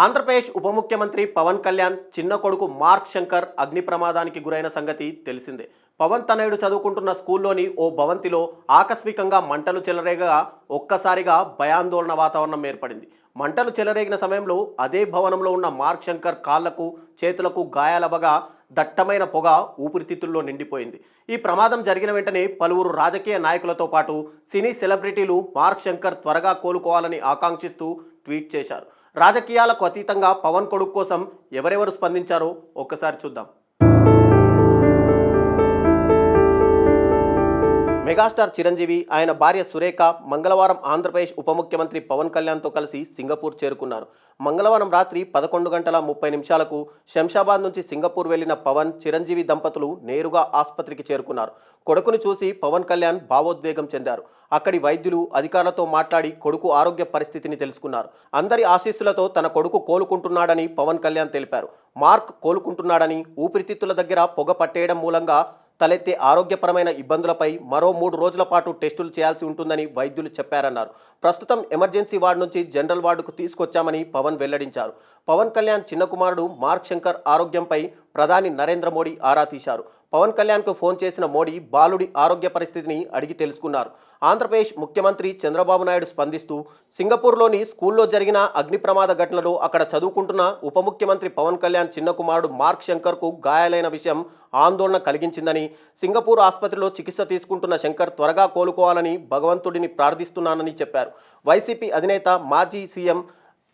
ఆంధ్రప్రదేశ్ ఉప ముఖ్యమంత్రి పవన్ కళ్యాణ్ చిన్న కొడుకు మార్క్ శంకర్ అగ్ని ప్రమాదానికి గురైన సంగతి తెలిసిందే. పవన్ తనయుడు చదువుకుంటున్న స్కూల్లోని ఓ భవంతిలో ఆకస్మికంగా మంటలు చెలరేగగా ఒక్కసారిగా భయాందోళన వాతావరణం ఏర్పడింది. మంటలు చెలరేగిన సమయంలో అదే భవనంలో ఉన్న మార్క్ శంకర్ కాళ్లకు చేతులకు గాయాలవగా దట్టమైన పొగ ఊపిరితిత్తుల్లో నిండిపోయింది. ఈ ప్రమాదం జరిగిన వెంటనే పలువురు రాజకీయ నాయకులతో పాటు సినీ సెలబ్రిటీలు మార్క్ శంకర్ త్వరగా కోలుకోవాలని ఆకాంక్షిస్తూ ట్వీట్ చేశారు. రాజకీయాలకు అతీతంగా పవన్ కొడుకు కోసం ఎవరెవరు స్పందించారో ఒక్కసారి చూద్దాం. మెగాస్టార్ చిరంజీవి, ఆయన భార్య సురేఖ మంగళవారం ఆంధ్రప్రదేశ్ ఉప ముఖ్యమంత్రి పవన్ కళ్యాణ్తో కలిసి సింగపూర్ చేరుకున్నారు. మంగళవారం రాత్రి 11:30 శంషాబాద్ నుంచి సింగపూర్ వెళ్లిన పవన్, చిరంజీవి దంపతులు నేరుగా ఆసుపత్రికి చేరుకున్నారు. కొడుకును చూసి పవన్ కళ్యాణ్ భావోద్వేగం చెందారు. అక్కడి వైద్యులు, అధికారులతో మాట్లాడి కొడుకు ఆరోగ్య పరిస్థితిని తెలుసుకున్నారు. అందరి ఆశీస్సులతో తన కొడుకు కోలుకుంటున్నాడని పవన్ కళ్యాణ్ తెలిపారు. మార్క్ కోలుకుంటున్నాడని, ఊపిరితిత్తుల దగ్గర పొగ పట్టేయడం మూలంగా తలెత్తే ఆరోగ్యపరమైన ఇబ్బందులపై మరో 3 రోజుల పాటు టెస్టులు చేయాల్సి ఉంటుందని వైద్యులు చెప్పారన్నారు. ప్రస్తుతం ఎమర్జెన్సీ వార్డు నుంచి జనరల్ వార్డుకు తీసుకొచ్చామని పవన్ వెల్లడించారు. పవన్ కళ్యాణ్ చిన్న కుమారుడు మార్క్ శంకర్ ఆరోగ్యంపై ప్రధాని నరేంద్ర మోడీ ఆరా తీశారు. పవన్ కళ్యాణ్కు ఫోన్ చేసిన మోడీ బాలుడి ఆరోగ్య పరిస్థితిని అడిగి తెలుసుకున్నారు. ఆంధ్రప్రదేశ్ ముఖ్యమంత్రి చంద్రబాబు నాయుడు స్పందిస్తూ సింగపూర్లోని స్కూల్లో జరిగిన అగ్ని ప్రమాద ఘటనలో అక్కడ చదువుకుంటున్న ఉప ముఖ్యమంత్రి పవన్ కళ్యాణ్ చిన్న కుమారుడు మార్క్ శంకర్కు గాయాలైన విషయం ఆందోళన కలిగించిందని, సింగపూర్ ఆసుపత్రిలో చికిత్స తీసుకుంటున్న శంకర్ త్వరగా కోలుకోవాలని భగవంతుడిని ప్రార్థిస్తున్నానని చెప్పారు. వైసీపీ అధినేత మాజీ సీఎం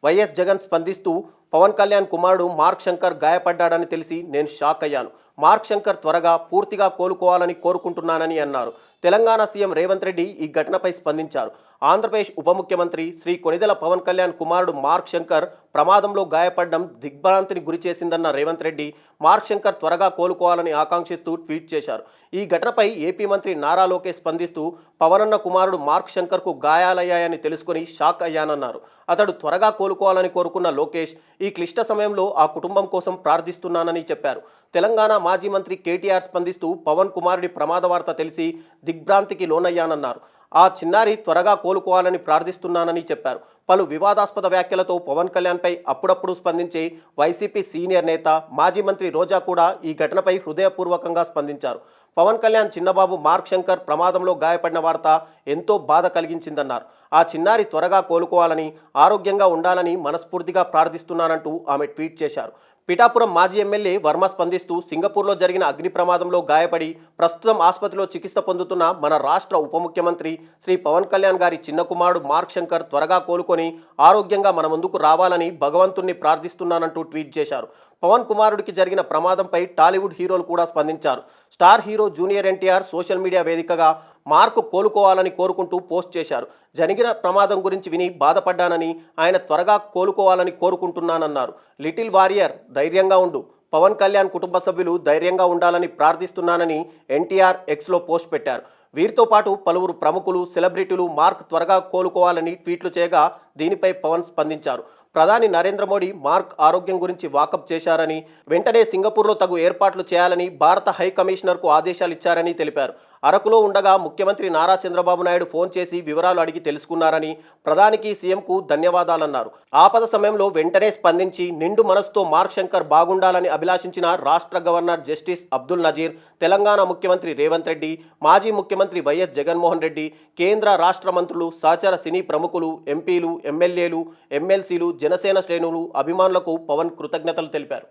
వైఎస్ జగన్ స్పందిస్తూ పవన్ కళ్యాణ్ కుమారుడు మార్క్ శంకర్ గాయపడ్డాడని తెలిసి నేను షాక్ అయ్యాను. మార్క్ శంకర్ త్వరగా పూర్తిగా కోలుకోవాలని కోరుకుంటున్నానని అన్నారు. తెలంగాణ సీఎం రేవంత్ రెడ్డి ఈ ఘటనపై స్పందించారు. ఆంధ్రప్రదేశ్ ఉప ముఖ్యమంత్రి శ్రీ కొణిదెల పవన్ కళ్యాణ్ కుమారుడు మార్క్ శంకర్ ప్రమాదంలో గాయపడడం దిగ్భ్రాంతిని గురి చేసిందన్న రేవంత్ రెడ్డి మార్క్ శంకర్ త్వరగా కోలుకోవాలని ఆకాంక్షిస్తూ ట్వీట్ చేశారు. ఈ ఘటనపై ఏపీ మంత్రి నారా లోకేష్ స్పందిస్తూ పవనన్న కుమారుడు మార్క్ శంకర్కు గాయాలయ్యాయని తెలుసుకుని షాక్ అయ్యానన్నారు. అతడు త్వరగా కోలుకోవాలని కోరుకున్న లోకేష్ ఈ క్లిష్ట సమయంలో ఆ కుటుంబం కోసం ప్రార్థిస్తున్నానని చెప్పారు. తెలంగాణ మాజీ మంత్రి కేటీఆర్ స్పందిస్తూ పవన్ కుమారుడి ప్రమాద వార్త తెలిసి దిగ్భ్రాంతికి లోనయ్యానన్నారు. ఆ చిన్నారి త్వరగా కోలుకోవాలని ప్రార్థిస్తున్నానని చెప్పారు. పలు వివాదాస్పద వ్యాఖ్యలతో పవన్ కళ్యాణ్పై అప్పుడప్పుడు స్పందించే వైసీపీ సీనియర్ నేత మాజీ మంత్రి రోజా కూడా ఈ ఘటనపై హృదయపూర్వకంగా స్పందించారు. పవన్ కళ్యాణ్ చిన్నబాబు మార్క్ శంకర్ ప్రమాదంలో గాయపడిన వార్త ఎంతో బాధ కలిగించిందన్నారు. ఆ చిన్నారి త్వరగా కోలుకోవాలని, ఆరోగ్యంగా ఉండాలని మనస్ఫూర్తిగా ప్రార్థిస్తున్నానంటూ ఆమె ట్వీట్ చేశారు. పిఠాపురం మాజీ ఎమ్మెల్యే వర్మ స్పందిస్తూ సింగపూర్లో జరిగిన అగ్ని ప్రమాదంలో గాయపడి ప్రస్తుతం ఆసుపత్రిలో చికిత్స పొందుతున్న మన రాష్ట్ర ఉప ముఖ్యమంత్రి శ్రీ పవన్ కళ్యాణ్ గారి చిన్న కుమారుడు మార్క్ శంకర్ త్వరగా కోలుకొని ఆరోగ్యంగా మన ముందుకు రావాలని భగవంతుణ్ణి ప్రార్థిస్తున్నానంటూ ట్వీట్ చేశారు. పవన్ కుమారుడికి జరిగిన ప్రమాదంపై టాలీవుడ్ హీరోలు కూడా స్పందించారు. Star hero junior NTR social media వేదికగా మార్క్ కోలుకోవాలని కోరుకుంటూ పోస్ట్ చేశారు. జరిగిన ప్రమాదం గురించి విని బాధపడ్డానని, ఆయన త్వరగా కోలుకోవాలని కోరుకుంటున్నానన్నారు. లిటిల్ వారియర్ ధైర్యంగా ఉండు, పవన్ కళ్యాణ్ కుటుంబ సభ్యులు ధైర్యంగా ఉండాలని ప్రార్థిస్తున్నానని ఎన్టీఆర్ ఎక్స్లో పోస్ట్ పెట్టారు. వీరితో పాటు పలువురు ప్రముఖులు, సెలబ్రిటీలు మార్క్ త్వరగా కోలుకోవాలని ట్వీట్లు చేయగా దీనిపై పవన్ స్పందించారు. ప్రధాని నరేంద్ర మోడీ మార్క్ ఆరోగ్యం గురించి వాకప్ చేశారని, వెంటనే సింగపూర్లో తగు ఏర్పాట్లు చేయాలని భారత హై కమిషనర్కు ఆదేశాలు ఇచ్చారని తెలిపారు. అరకులో ఉండగా ముఖ్యమంత్రి నారా చంద్రబాబు నాయుడు ఫోన్ చేసి వివరాలు అడిగి తెలుసుకున్నారని, ప్రధానికి సీఎంకు ధన్యవాదాలన్నారు. ఆపద సమయంలో వెంటనే స్పందించి నిండు మనసుతో మార్క్ శంకర్ బాగుండాలని అభిలాషించిన రాష్ట్ర గవర్నర్ జస్టిస్ అబ్దుల్ నజీర్, తెలంగాణ ముఖ్యమంత్రి రేవంత్ రెడ్డి, మాజీ ముఖ్యమంత్రి వైఎస్ జగన్మోహన్ రెడ్డి, కేంద్ర రాష్ట్ర మంత్రులు, సహచర సినీ ప్రముఖులు, ఎంపీలు, ఎమ్మెల్యేలు, ఎమ్మెల్సీలు, జనసేన శ్రేణులు, అభిమానులకు పవన్ కృతజ్ఞతలు తెలిపారు.